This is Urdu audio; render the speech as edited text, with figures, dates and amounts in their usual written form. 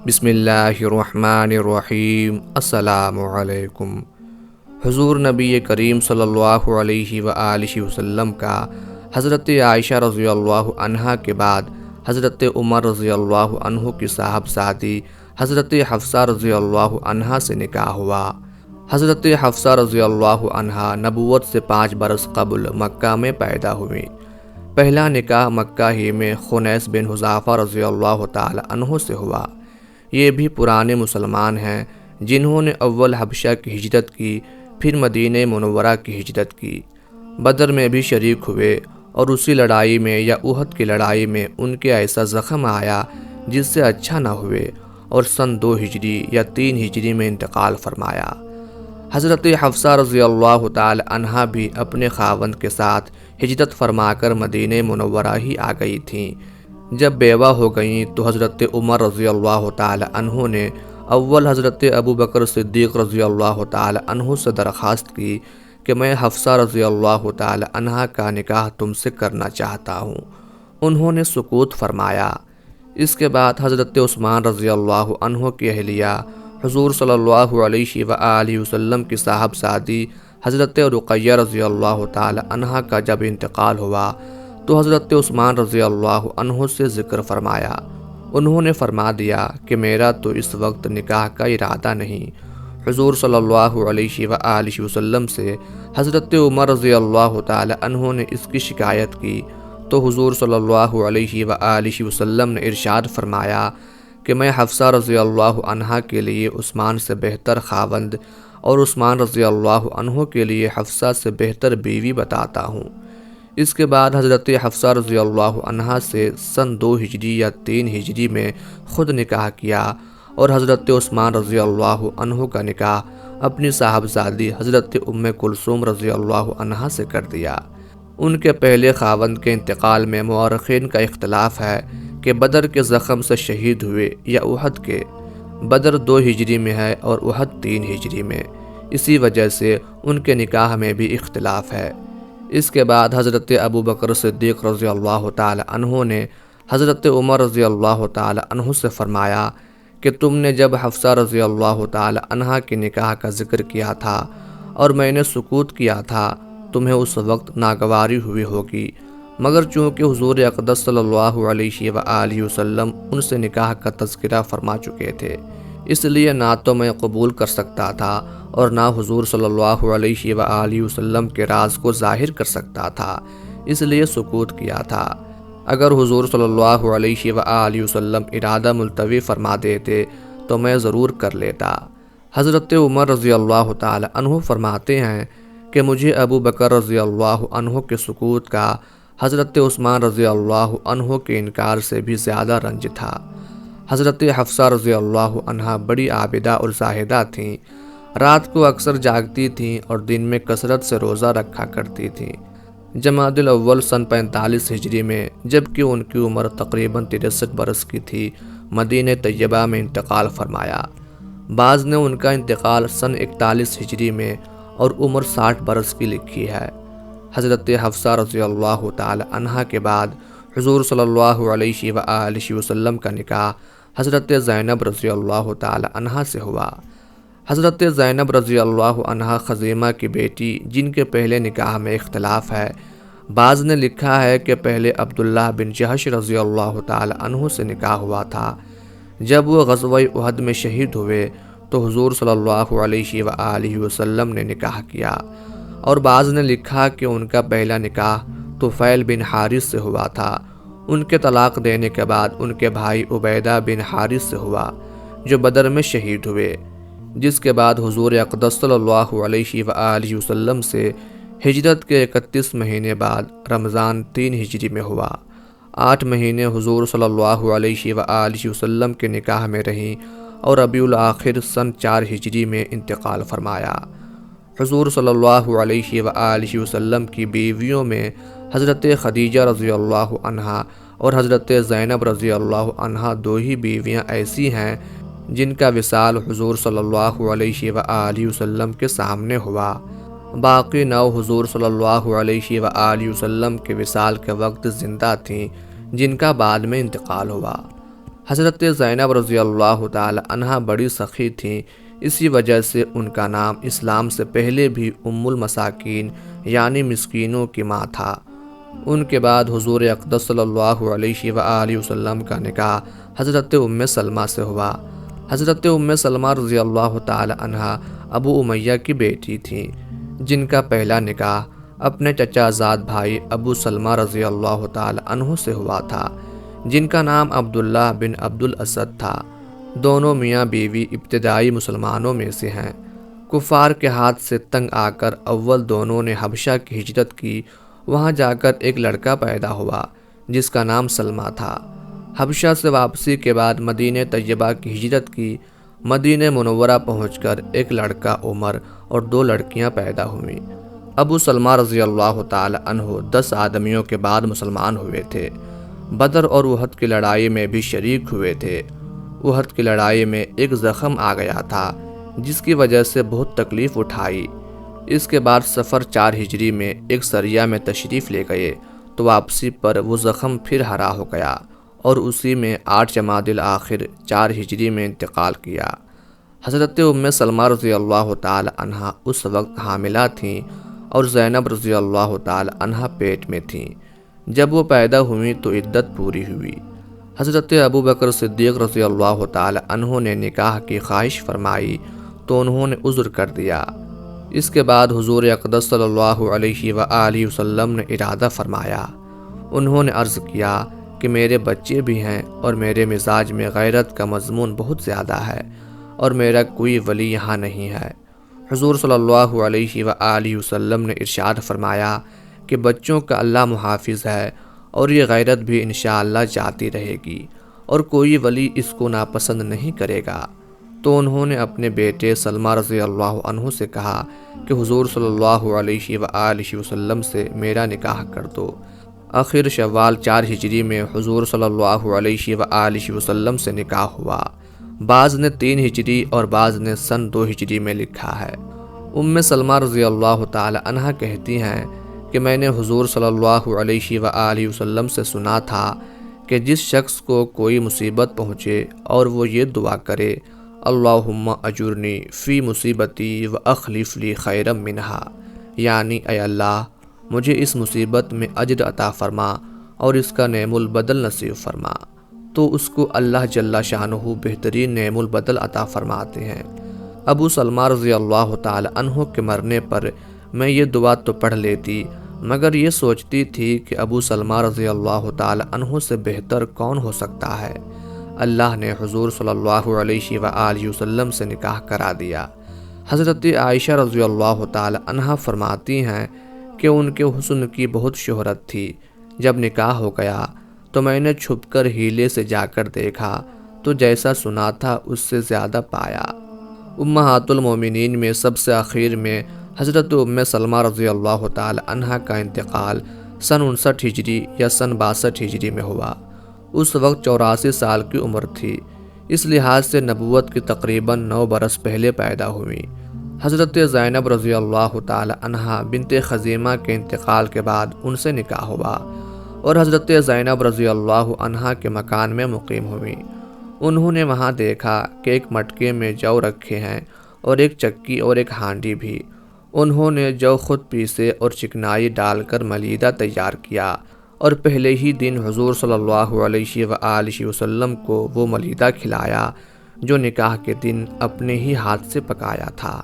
بسم اللہ الرحمن الرحیم۔ السلام علیکم۔ حضور نبی کریم صلی اللہ علیہ وآلہ وسلم کا حضرت عائشہ رضی اللہ عنہا کے بعد حضرت عمر رضی اللہ عنہ کی صاحبزادی حضرت حفصہ رضی اللہ عنہا سے نکاح ہوا۔ حضرت حفصہ رضی اللہ عنہا نبوت سے 5 برس قبل مکہ میں پیدا ہوئی۔ پہلا نکاح مکہ ہی میں خنیس بن حذافہ رضی اللہ تعالی عنہ سے ہوا۔ یہ بھی پرانے مسلمان ہیں جنہوں نے اول حبشہ کی ہجرت کی، پھر مدینہ منورہ کی ہجرت کی۔ بدر میں بھی شریک ہوئے اور اسی لڑائی میں یا احد کی لڑائی میں ان کے ایسا زخم آیا جس سے اچھا نہ ہوئے اور سن 2 ہجری یا 3 ہجری میں انتقال فرمایا۔ حضرت حفصہ رضی اللہ تعالی عنہا بھی اپنے خاوند کے ساتھ ہجرت فرما کر مدینہ منورہ ہی آ گئی تھیں۔ جب بیوہ ہو گئیں تو حضرت عمر رضی اللہ تعالی عنہ نے اول حضرت ابو بکر صدیق رضی اللہ تعالی عنہ سے درخواست کی کہ میں حفصہ رضی اللہ تعالی عنہا کا نکاح تم سے کرنا چاہتا ہوں۔ انہوں نے سکوت فرمایا۔ اس کے بعد حضرت عثمان رضی اللہ عنہ کی اہلیہ حضور صلی اللہ علیہ وآلہ وسلم کی صاحبزادی حضرت رقیہ رضی اللہ تعالی عنہا کا جب انتقال ہوا تو حضرت عثمان رضی اللہ عنہ سے ذکر فرمایا۔ انہوں نے فرما دیا کہ میرا تو اس وقت نکاح کا ارادہ نہیں۔ حضور صلی اللہ علیہ وآلہ وسلم سے حضرت عمر رضی اللہ تعالی عنہ نے اس کی شکایت کی تو حضور صلی اللہ علیہ وآلہ وسلم نے ارشاد فرمایا کہ میں حفصہ رضی اللہ عنہا کے لیے عثمان سے بہتر خاوند اور عثمان رضی اللہ عنہ کے لیے حفصہ سے بہتر بیوی بتاتا ہوں۔ اس کے بعد حضرت حفصہ رضی اللہ عنہا سے سن 2 ہجری یا 3 ہجری میں خود نکاح کیا اور حضرت عثمان رضی اللہ عنہ کا نکاح اپنی صاحبزادی حضرت ام کلثوم رضی اللہ عنہا سے کر دیا۔ ان کے پہلے خاوند کے انتقال میں مورخین کا اختلاف ہے کہ بدر کے زخم سے شہید ہوئے یا احد کے۔ بدر 2 ہجری میں ہے اور احد 3 ہجری میں، اسی وجہ سے ان کے نکاح میں بھی اختلاف ہے۔ اس کے بعد حضرت ابو بکر صدیق رضی اللہ تعالی عنہ نے حضرت عمر رضی اللہ تعالی عنہ سے فرمایا کہ تم نے جب حفصہ رضی اللہ تعالی عنہا کے نکاح کا ذکر کیا تھا اور میں نے سکوت کیا تھا، تمہیں اس وقت ناگواری ہوئی ہوگی، مگر چونکہ حضور اقدس صلی اللہ علیہ وآلہ وسلم ان سے نکاح کا تذکرہ فرما چکے تھے، اس لیے نہ تو میں قبول کر سکتا تھا اور نہ حضور صلی اللہ علیہ وآلہ وسلم کے راز کو ظاہر کر سکتا تھا، اس لیے سکوت کیا تھا۔ اگر حضور صلی اللہ علیہ وآلہ وسلم ارادہ ملتوی فرما دیتے تو میں ضرور کر لیتا۔ حضرت عمر رضی اللہ تعالی عنہ فرماتے ہیں کہ مجھے ابو بکر رضی اللہ عنہ کے سکوت کا حضرت عثمان رضی اللہ عنہ کے انکار سے بھی زیادہ رنج تھا۔ حضرت حفصہ رضی اللہ عنہا بڑی عابدہ اور زاہدہ تھیں، رات کو اکثر جاگتی تھیں اور دن میں کثرت سے روزہ رکھا کرتی تھیں۔ جمادی الاول سن 45 ہجری میں جبکہ ان کی عمر تقریباً 63 برس کی تھی، مدینہ طیبہ میں انتقال فرمایا۔ بعض نے ان کا انتقال سن 41 ہجری میں اور عمر 60 برس کی لکھی ہے۔ حضرت حفصہ رضی اللہ تعالی عنہا کے بعد حضور صلی اللہ علیہ وآلہ وسلم کا نکاح حضرت زینب رضی اللہ تعالی عنہا سے ہوا۔ حضرت زینب رضی اللہ عنہا خزیمہ کی بیٹی جن کے پہلے نکاح میں اختلاف ہے، بعض نے لکھا ہے کہ پہلے عبداللہ بن جہش رضی اللہ تعالی عنہ سے نکاح ہوا تھا۔ جب وہ غزوہ احد میں شہید ہوئے تو حضور صلی اللہ علیہ وآلہ وسلم نے نکاح کیا، اور بعض نے لکھا کہ ان کا پہلا نکاح طفیل بن حارث سے ہوا تھا۔ ان کے طلاق دینے کے بعد ان کے بھائی عبیدہ بن حارث سے ہوا جو بدر میں شہید ہوئے، جس کے بعد حضور اقدس صلی اللہ علیہ وآلہ وسلم سے ہجرت کے 31 مہینے بعد رمضان 3 ہجری میں ہوا۔ 8 مہینے حضور صلی اللہ علیہ وآلہ وسلم کے نکاح میں رہیں اور ربیع الاخر سن 4 ہجری میں انتقال فرمایا۔ حضور صلی اللہ علیہ وآلہ وسلم کی بیویوں میں حضرت خدیجہ رضی اللہ عنہا اور حضرت زینب رضی اللہ عنہا 2 ہی بیویاں ایسی ہیں جن کا وصال حضور صلی اللہ علیہ وآلہ وسلم کے سامنے ہوا۔ باقی 9 حضور صلی اللہ علیہ وآلہ وسلم کے وصال کے وقت زندہ تھیں، جن کا بعد میں انتقال ہوا۔ حضرت زینب رضی اللہ تعالی عنہا بڑی سخی تھیں، اسی وجہ سے ان کا نام اسلام سے پہلے بھی ام المساکین یعنی مسکینوں کی ماں تھا۔ ان کے بعد حضور اقدس صلی اللہ علیہ وآلہ وسلم کا نکاح حضرت ام سلمہ سے ہوا۔ حضرت ام سلمہ رضی اللہ تعالی عنہا ابو امیہ کی بیٹی تھیں، جن کا پہلا نکاح اپنے چچا زاد بھائی ابو سلمہ رضی اللہ تعالی عنہ سے ہوا تھا، جن کا نام عبداللہ بن عبد الاسد تھا۔ دونوں میاں بیوی ابتدائی مسلمانوں میں سے ہیں۔ کفار کے ہاتھ سے تنگ آ کر اول دونوں نے حبشہ کی ہجرت کی، وہاں جا کر ایک لڑکا پیدا ہوا جس کا نام سلمہ تھا۔ حبشہ سے واپسی کے بعد مدینہ طیبہ کی ہجرت کی، مدینہ منورہ پہنچ کر ایک لڑکا عمر اور 2 لڑکیاں پیدا ہوئیں۔ ابو سلمہ رضی اللہ تعالی عنہ 10 آدمیوں کے بعد مسلمان ہوئے تھے۔ بدر اور احد کی لڑائی میں بھی شریک ہوئے تھے۔ احد کی لڑائی میں ایک زخم آ گیا تھا جس کی وجہ سے بہت تکلیف اٹھائی۔ اس کے بعد سفر 4 ہجری میں ایک سریہ میں تشریف لے گئے تو واپسی پر وہ زخم پھر ہرا ہو گیا اور اسی میں 8 جمادی الاخر 4 ہجری میں انتقال کیا۔ حضرت ام سلمہ رضی اللہ تعالی عنہا اس وقت حاملہ تھیں اور زینب رضی اللہ تعالی عنہا پیٹ میں تھیں۔ جب وہ پیدا ہوئیں تو عدت پوری ہوئی۔ حضرت ابو بکر صدیق رضی اللہ تعالی عنہ نے نکاح کی خواہش فرمائی تو انہوں نے عذر کر دیا۔ اس کے بعد حضور اقدس صلی اللہ علیہ وآلہ وسلم نے ارادہ فرمایا۔ انہوں نے عرض کیا کہ میرے بچے بھی ہیں اور میرے مزاج میں غیرت کا مضمون بہت زیادہ ہے اور میرا کوئی ولی یہاں نہیں ہے۔ حضور صلی اللہ علیہ وآلہ وسلم نے ارشاد فرمایا کہ بچوں کا اللہ محافظ ہے اور یہ غیرت بھی انشاءاللہ جاتی رہے گی اور کوئی ولی اس کو ناپسند نہیں کرے گا۔ تو انہوں نے اپنے بیٹے سلمہ رضی اللہ عنہ سے کہا کہ حضور صلی اللہ علیہ وآلہ وسلم سے میرا نکاح کر دو۔ آخر شوال 4 ہجری میں حضور صلی اللہ علیہ وآلہ وسلم سے نکاح ہوا۔ بعض نے 3 ہجری اور بعض نے سن 2 ہجری میں لکھا ہے۔ ام سلمہ رضی اللہ تعالی عنہا کہتی ہیں کہ میں نے حضور صلی اللہ علیہ وآلہ وسلم سے سنا تھا کہ جس شخص کو کوئی مصیبت پہنچے اور وہ یہ دعا کرے اللہم اجرنی فی مصیبتی و اخلف لی خیرا منہا، یعنی اے اللہ مجھے اس مصیبت میں اجر عطا فرما اور اس کا نعم البدل نصیب فرما، تو اس کو اللہ جل شانہ بہترین نعم البدل عطا فرماتے ہیں۔ ابو سلمہ رضی اللہ تعالی عنہ کے مرنے پر میں یہ دعا تو پڑھ لیتی مگر یہ سوچتی تھی کہ ابو سلمہ رضی اللہ تعالی عنہ سے بہتر کون ہو سکتا ہے۔ اللہ نے حضور صلی اللہ علیہ وآلہ وسلم سے نکاح کرا دیا۔ حضرت عائشہ رضی اللہ تعالی عنہا فرماتی ہیں کہ ان کے حسن کی بہت شہرت تھی۔ جب نکاح ہو گیا تو میں نے چھپ کر ہیلے سے جا کر دیکھا تو جیسا سنا تھا اس سے زیادہ پایا۔ امہات المومنین میں سب سے آخر میں حضرت ام سلمہ رضی اللہ تعالی عنہا کا انتقال سن 59 ہجری یا سن 62 ہجری میں ہوا۔ اس وقت 84 سال کی عمر تھی، اس لحاظ سے نبوت کی تقریباً 9 برس پہلے پیدا ہوئی۔ حضرت زینب رضی اللہ تعالی عنہا بنت خزیمہ کے انتقال کے بعد ان سے نکاح ہوا اور حضرت زینب رضی اللہ عنہا کے مکان میں مقیم ہوئیں۔ انہوں نے وہاں دیکھا کہ ایک مٹکے میں جو رکھے ہیں اور ایک چکی اور ایک ہانڈی بھی۔ انہوں نے جو خود پیسے اور چکنائی ڈال کر ملیدہ تیار کیا اور پہلے ہی دن حضور صلی اللہ علیہ وآلہ وسلم کو وہ ملیدہ کھلایا جو نکاح کے دن اپنے ہی ہاتھ سے پکایا تھا۔